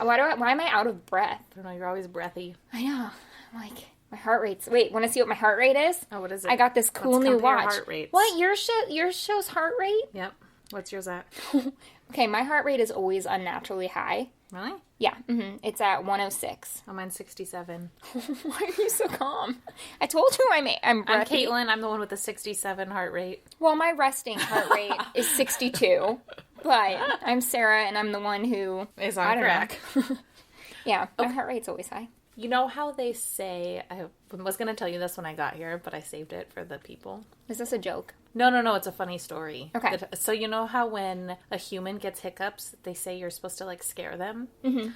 Why am I out of breath? I don't know, you're always breathy. I know. I'm like, my heart rate's... Wait, want to see what my heart rate is? Oh, what is it? I got this cool new watch. Heart rates. What? Yours shows heart rate? Yep. What's yours at? Okay, my heart rate is always unnaturally high. Really? Yeah. Mm-hmm. It's at 106. Oh, mine's 67. Why are you so calm? I told you I'm breathy. I'm Caitlin. I'm the one with the 67 heart rate. Well, my resting heart rate is 62. But I'm Sarah, and I'm the one who... is on crack. Yeah, my heart rate's always high. You know how they say... I was going to tell you this when I got here, but I saved it for the people. Is this a joke? No. It's a funny story. Okay. So you know how when a human gets hiccups, they say you're supposed to, like, scare them? Mm-hmm.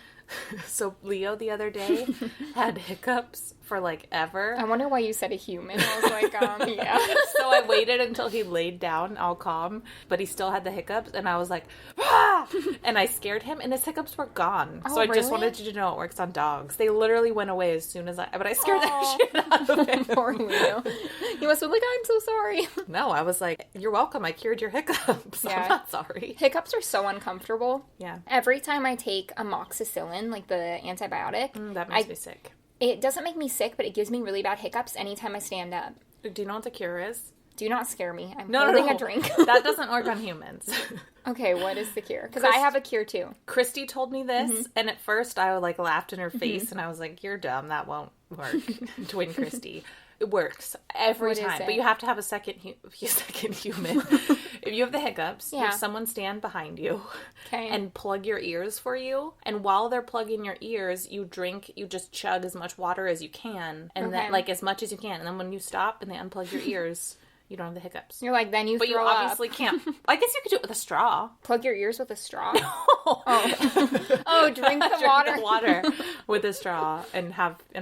So Leo the other day had hiccups for, like, ever. I wonder why you said a human. I was like, yeah. So I waited until he laid down all calm, but he still had the hiccups, and I was like, ah! And I scared him, and his hiccups were gone. Oh, so I really? just wanted you to know it works on dogs. They literally went away as soon as but I scared the shit out of him. Poor Leo. You must have been like, I'm so sorry. No, I was like, you're welcome. I cured your hiccups. Yeah. I'm not sorry. Hiccups are so uncomfortable. Yeah. Every time I take amoxicillin, like the antibiotic, that makes me sick. It doesn't make me sick, but it gives me really bad hiccups anytime I stand up. Do you know what the cure is? Do not scare me. I'm No. holding a drink. That doesn't work on humans. Okay, what is the cure? Because I have a cure too. Christy told me this, and at first I like laughed in her face, and I was like, "You're dumb. That won't work." Twin Christy. It works every time, but you have to have a second human. If you have the hiccups, you have someone stand behind you and plug your ears for you. And while they're plugging your ears, you just chug as much water as you can, and then like as much as you can. And then when you stop and they unplug your ears, you don't have the hiccups. You're like, then you But throw you obviously can't. I guess you could do it with a straw. Plug your ears with a straw? No. Oh, drink the water. Drink the water with a straw and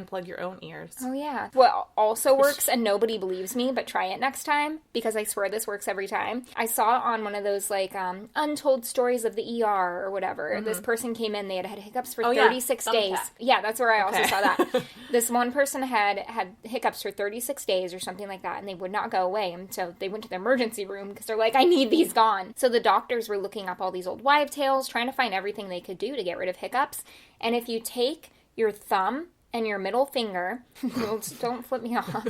plug your own ears. Oh, yeah. What also works, and nobody believes me, but try it next time, because I swear this works every time. I saw on one of those, like, untold stories of the ER or whatever. Mm-hmm. This person came in, they had hiccups for 36 days. Yeah, that's where I also saw that. This one person had hiccups for 36 days or something like that, and they would not go away. And so they went to the emergency room because they're like, I need these gone. So the doctors were looking up all these old wives' tales, trying to find everything they could do to get rid of hiccups. And if you take your thumb and your middle finger, don't flip me off,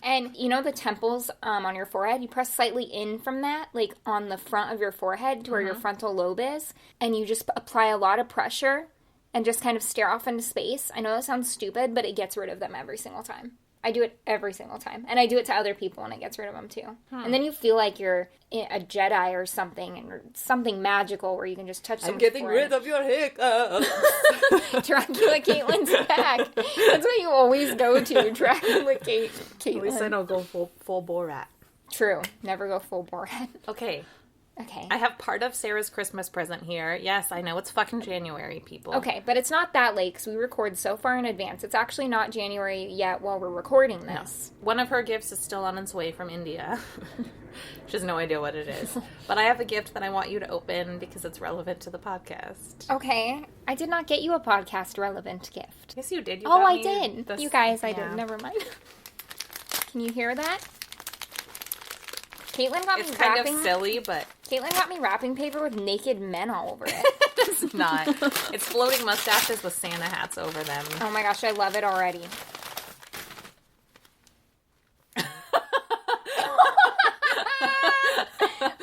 and you know the temples on your forehead, you press slightly in from that, like on the front of your forehead to where your frontal lobe is, and you just apply a lot of pressure and just kind of stare off into space. I know that sounds stupid, but it gets rid of them every single time. I do it every single time. And I do it to other people, and it gets rid of them, too. And then you feel like you're a Jedi or something, or something magical where you can just touch someone's getting rid of your hiccups. Dracula Caitlin's back. That's what you always go to, Dracula Caitlin. At least I don't go full Borat. True. Never go full Borat. Okay. Okay. I have part of Sarah's Christmas present here. Yes, I know it's fucking January, people. Okay, but it's not that late because we record so far in advance. It's actually not January yet while we're recording this. No. One of her gifts is still on its way from India. She has no idea what it is. But I have a gift that I want you to open because it's relevant to the podcast. Okay. I did not get you a podcast relevant gift. Yes, you did. I did. You guys, I did. Never mind. Can you hear that? Caitlin got me It's kind of silly, but... Caitlin got me wrapping paper with naked men all over it. It's not. It's floating mustaches with Santa hats over them. Oh my gosh, I love it already.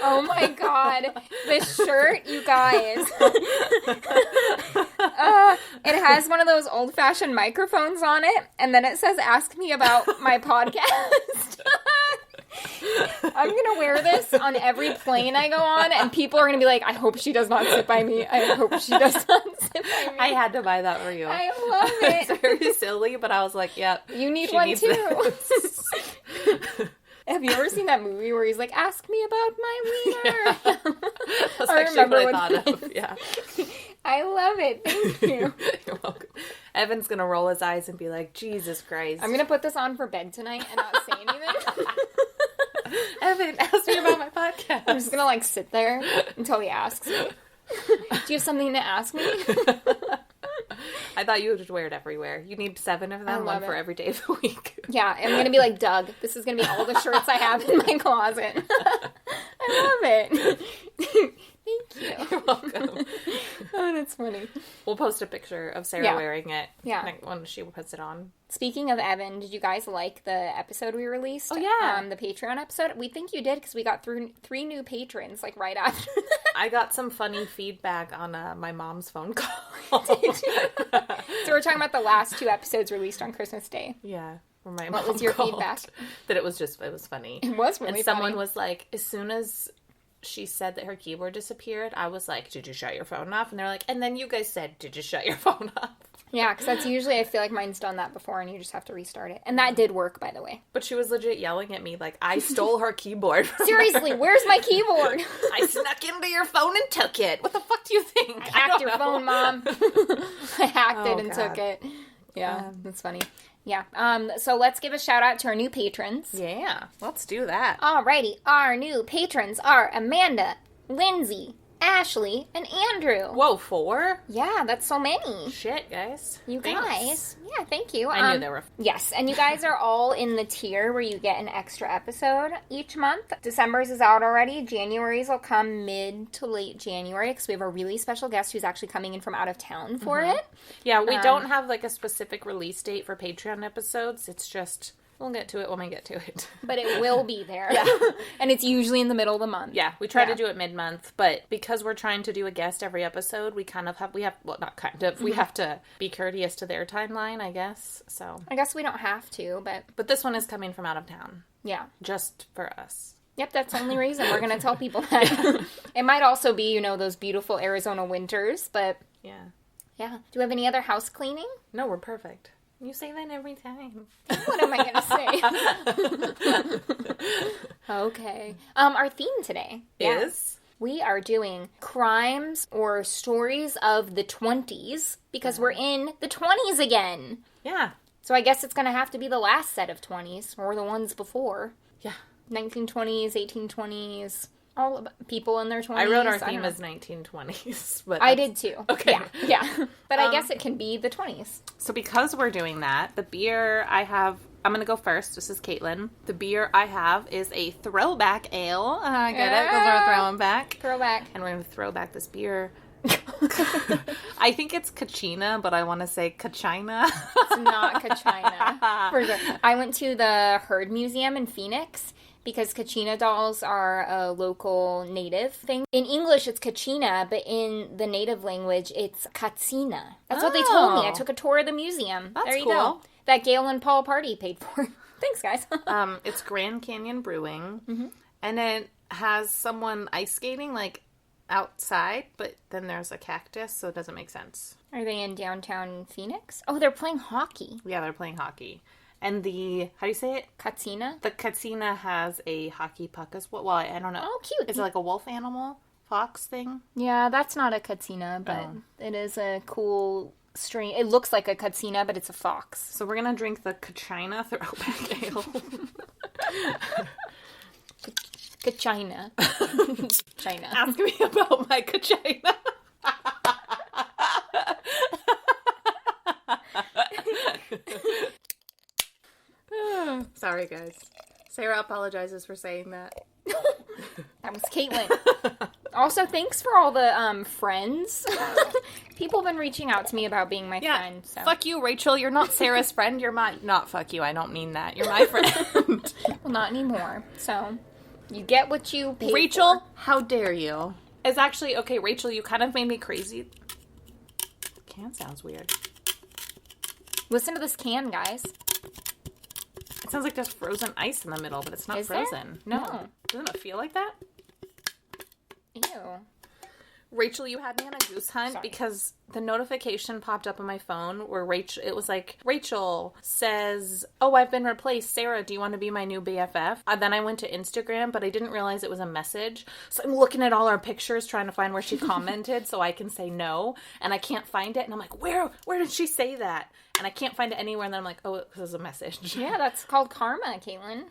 Oh my god. This shirt, you guys. It has one of those old-fashioned microphones on it, and then it says, ask me about my podcast. I'm gonna wear this on every plane I go on, and people are gonna be like, I hope she does not sit by me. I hope she does not sit by me. I had to buy that for you. I love it. It's very silly, but I was like, yep. You need one too. Have you ever seen that movie where he's like, ask me about my wiener? Yeah. That's actually what I thought of. Yeah. I love it. Thank you. You're welcome. Evan's gonna roll his eyes and be like, Jesus Christ. I'm gonna put this on for bed tonight and not say anything. Evan, ask me about my podcast. I'm just gonna sit there until he asks me. Do you have something to ask me? I thought you would just wear it everywhere. You need 7 of them, one for every day of the week. Yeah, I'm gonna be like Doug. This is gonna be all the shirts I have in my closet. I love it. Thank you. You're welcome. Oh, that's funny. We'll post a picture of Sarah wearing it when she puts it on. Speaking of Evan, did you guys like the episode we released? Oh, yeah. The Patreon episode? We think you did because we got through 3 new patrons, like, right after that. I got some funny feedback on my mom's phone call. Did you? So we're talking about the last 2 episodes released on Christmas Day. Yeah. What was your feedback? That it was funny. It was really funny. And someone was like, as soon as she said that her keyboard disappeared, I was like, did you shut your phone off? And they're like, and then you guys said, did you shut your phone off? Yeah, because that's usually, I feel like mine's done that before and you just have to restart it. And that did work, by the way. But she was legit yelling at me like, I stole her keyboard. Seriously, where's my keyboard? I snuck into your phone and took it. What the fuck do you think? I hacked your phone, Mom. I hacked it and took it. Yeah, that's funny. Yeah, so let's give a shout out to our new patrons. Yeah, let's do that. Alrighty, our new patrons are Amanda, Lindsay, Ashley, and Andrew. Whoa, 4? Yeah, that's so many. Shit, guys. You guys. Yeah, thank you. I knew there were. Yes, and you guys are all in the tier where you get an extra episode each month. December's is out already. January's will come mid to late January because we have a really special guest who's actually coming in from out of town for it. Yeah, we don't have like a specific release date for Patreon episodes. It's just... We'll get to it when we get to it. But it will be there. Yeah. And it's usually in the middle of the month. Yeah, we try to do it mid-month, but because we're trying to do a guest every episode, we have to be courteous to their timeline, I guess, so. I guess we don't have to, but... But this one is coming from out of town. Yeah. Just for us. Yep, that's the only reason we're going to tell people that. It might also be, those beautiful Arizona winters, but... Yeah. Yeah. Do we have any other house cleaning? No, we're perfect. You say that every time. What am I going to say? Okay. Our theme today is? We are doing crimes or stories of the 20's because we're in the 20's again. Yeah. So I guess it's going to have to be the last set of 20's or the ones before. Yeah. 1920s, 1820s. All about people in their 20s. I wrote our theme as 1920s. But I did too. Okay. Yeah. But I guess it can be the 20s. So because we're doing that, the beer I have... I'm going to go first. This is Caitlin. The beer I have is a throwback ale. I get it because we're throwing back. Throwback. And we're going to throw back this beer. I think it's Kachina, but I want to say Kachina. It's not Kachina. For sure. I went to the Heard Museum in Phoenix because Kachina dolls are a local native thing. In English, it's Kachina, but in the native language, it's Katsina. That's what they told me. I took a tour of the museum. That's there you cool. Go. That Gail and Paul party paid for. Thanks, guys. It's Grand Canyon Brewing, and it has someone ice skating, like, outside, but then there's a cactus, so it doesn't make sense. Are they in downtown Phoenix? Oh, they're playing hockey. Yeah, they're playing hockey. And the, how do you say it? Katsina? The Katsina has a hockey puck as well. Well, I don't know. Oh, cute. Is it like a wolf animal? Fox thing? Yeah, that's not a Katsina, but it is a cool strain. It looks like a Katsina, but it's a fox. So we're going to drink the Kachina throwback ale. Kachina. China. Ask me about my Kachina. Sorry, guys. Sarah apologizes for saying that. That was Caitlin. Also, thanks for all the friends. People have been reaching out to me about being my friend. So. Fuck you, Rachel. You're not Sarah's friend. You're my... Not fuck you. I don't mean that. You're my friend. Well, not anymore. So, you get what you pay Rachel, for. How dare you? It's actually... Okay, Rachel, you kind of made me crazy. Can sounds weird. Listen to this can, guys. It sounds like there's frozen ice in the middle, but it's not Is frozen. There? No. Doesn't it feel like that? Ew. Rachel, you had me on a goose hunt because the notification popped up on my phone where it was like, Rachel says, oh, I've been replaced. Sarah, do you want to be my new BFF? Then I went to Instagram, but I didn't realize it was a message. So I'm looking at all our pictures, trying to find where she commented so I can say no. And I can't find it. And I'm like, where did she say that? And I can't find it anywhere. And then I'm like, oh, this is a message. Yeah, that's called karma, Caitlin.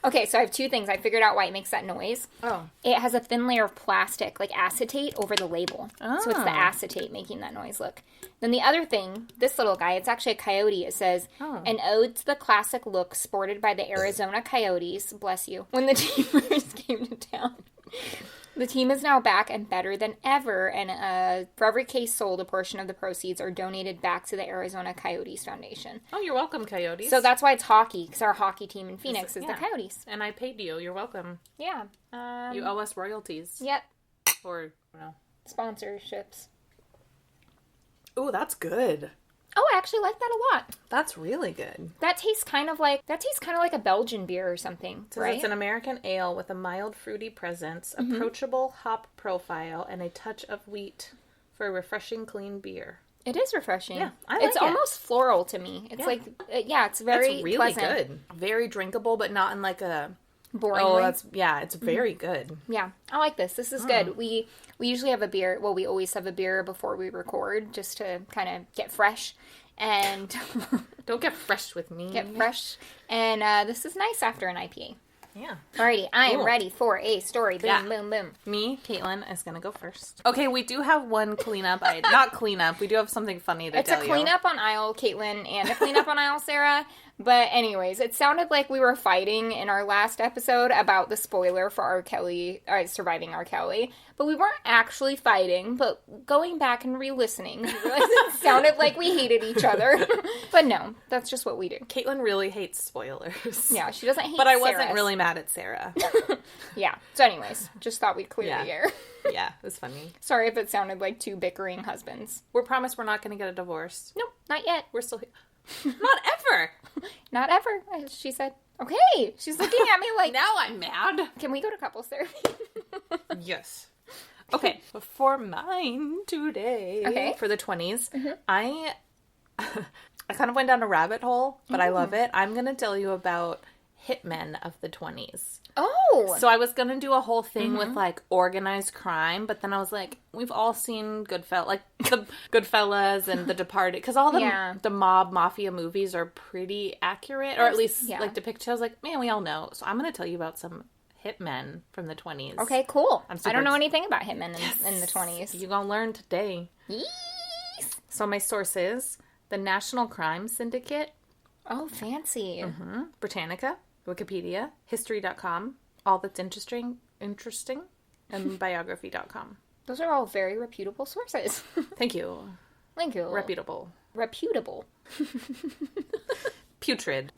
Okay, so I have two things. I figured out why it makes that noise. Oh. It has a thin layer of plastic, like acetate, over the label. Oh. So it's the acetate making that noise, look. Then the other thing, this little guy, it's actually a coyote. It says, an ode to the classic look sported by the Arizona Coyotes, bless you, when the team first came to town. The team is now back and better than ever, and for every case sold, a portion of the proceeds are donated back to the Arizona Coyotes Foundation. Oh, you're welcome, Coyotes. So that's why it's hockey, because our hockey team in Phoenix is the Coyotes. And I paid you. You're welcome. Yeah. You owe us royalties. Yep. Or, well. Sponsorships. Ooh, that's good. Oh, I actually like that a lot. That's really good. That tastes kind of like a Belgian beer or something, right? It's an American ale with a mild fruity presence, approachable hop profile, and a touch of wheat for a refreshing, clean beer. It is refreshing. Yeah, I like it. It's almost floral to me. It's like, it's very really pleasant. Good. Very drinkable, but not in like a boring way. It's very good. Yeah, I like this. This is good. We usually have a beer. Well, we always have a beer before we record, just to kind of get fresh. And don't get fresh with me. Get fresh. And this is nice after an IPA. Yeah. Alrighty, I am ready for a story. Boom, boom, boom. Me, Caitlin, is going to go first. Okay, we do have one cleanup. Not cleanup. We do have something funny to tell you. It's a cleanup on aisle, Caitlin, and a cleanup on aisle, Sarah. But anyways, it sounded like we were fighting in our last episode about the spoiler for R. Kelly, surviving R. Kelly. But we weren't actually fighting, but going back and re-listening, we realized it sounded like we hated each other. But no, that's just what we do. Caitlin really hates spoilers. Yeah, she doesn't hate But I wasn't really mad at Sarah. Yeah. So anyways, just thought we'd clear the air. Yeah, it was funny. Sorry if it sounded like two bickering husbands. We promise we're not going to get a divorce. Nope, not yet. We're still Not ever! Not ever, she said. Okay, she's looking at me like... Now I'm mad. Can we go to couples therapy? Yes. Okay, for mine today, for the 20's, I kind of went down a rabbit hole, but I love it. I'm going to tell you about hitmen of the 20's. Oh! So I was going to do a whole thing with, like, organized crime, but then I was like, we've all seen the Goodfellas and The Departed, because all the mafia movies are pretty accurate, or at least, like, depicted. I was like, man, we all know. So I'm going to tell you about some hitmen from the 20's. Okay, cool. I don't know anything about hitmen in the 20's. You're going to learn today. Yes! So my sources, the National Crime Syndicate. Oh, fancy. Britannica, Wikipedia, History.com, All That's Interesting, and Biography.com. Those are all very reputable sources. Thank you. Thank you. Reputable. Putrid.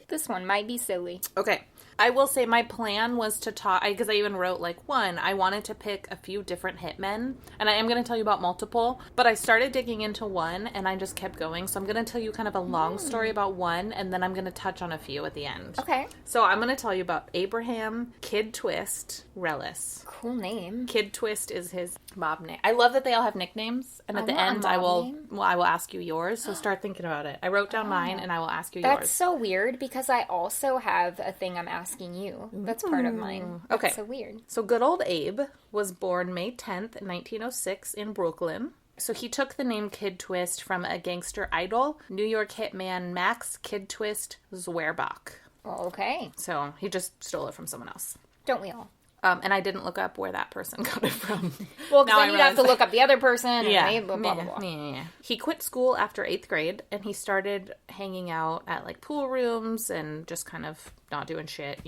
This one might be silly. Okay. I will say my plan was to talk, because I even wrote, like, I wanted to pick a few different hitmen, and I am going to tell you about multiple, but I started digging into one, and I just kept going, so I'm going to tell you kind of a long story about one, and then I'm going to touch on a few at the end. Okay. So I'm going to tell you about Abraham Kid Twist Rellis. Cool name. Kid Twist is his mob name. I love that they all have nicknames, and at the end I will ask you yours, so start thinking about it. I wrote down mine, and I will ask you yours. That's so weird, because I also have a thing I'm asking you. That's part of mine. That's okay. So weird. So good old Abe was born May 10th, 1906 in Brooklyn. So he took the name Kid Twist from a gangster idol, New York hitman Max Kid Twist Zwerbach. Okay. So he just stole it from someone else. Don't we all? And I didn't look up where that person got it from. Well, because then you'd have to look up the other person. And blah, blah, blah. Yeah. He quit school after 8th grade, and he started hanging out at, like, pool rooms and just kind of not doing shit,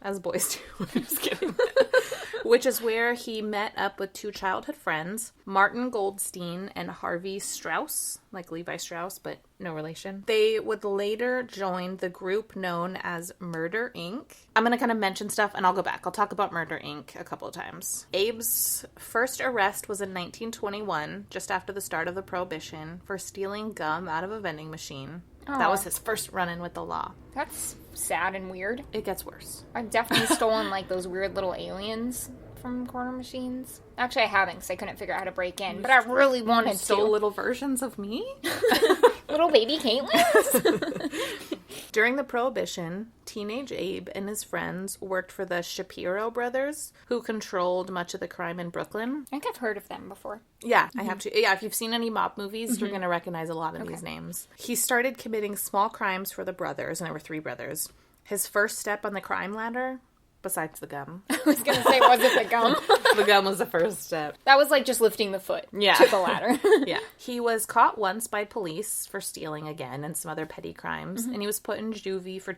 as boys do. I'm just kidding. Which is where he met up with two childhood friends, Martin Goldstein and Harvey Strauss, like Levi Strauss, but no relation. They would later join the group known as Murder, Inc. I'm going to kind of mention stuff, and I'll go back. I'll talk about Murder, Inc. a couple of times. Abe's first arrest was in 1921, just after the start of the Prohibition, for stealing gum out of a vending machine. Aww. That was his first run-in with the law. That's sad and weird. It gets worse. I've definitely stolen, like, those weird little aliens from corner machines. Actually, I haven't, because I couldn't figure out how to break in, but I really wanted to. Stole little versions of me? Little baby Caitlins? During the Prohibition, teenage Abe and his friends worked for the Shapiro brothers, who controlled much of the crime in Brooklyn. I think I've heard of them before. Yeah, I have to. Yeah, if you've seen any mob movies, you're going to recognize a lot of these names. He started committing small crimes for the brothers, and there were 3 brothers, His first step on the crime ladder, besides the gum. I was going to say, was it the gum? The gum was the first step. That was like just lifting the foot to the ladder. Yeah. He was caught once by police for stealing again and some other petty crimes, and he was put in juvie for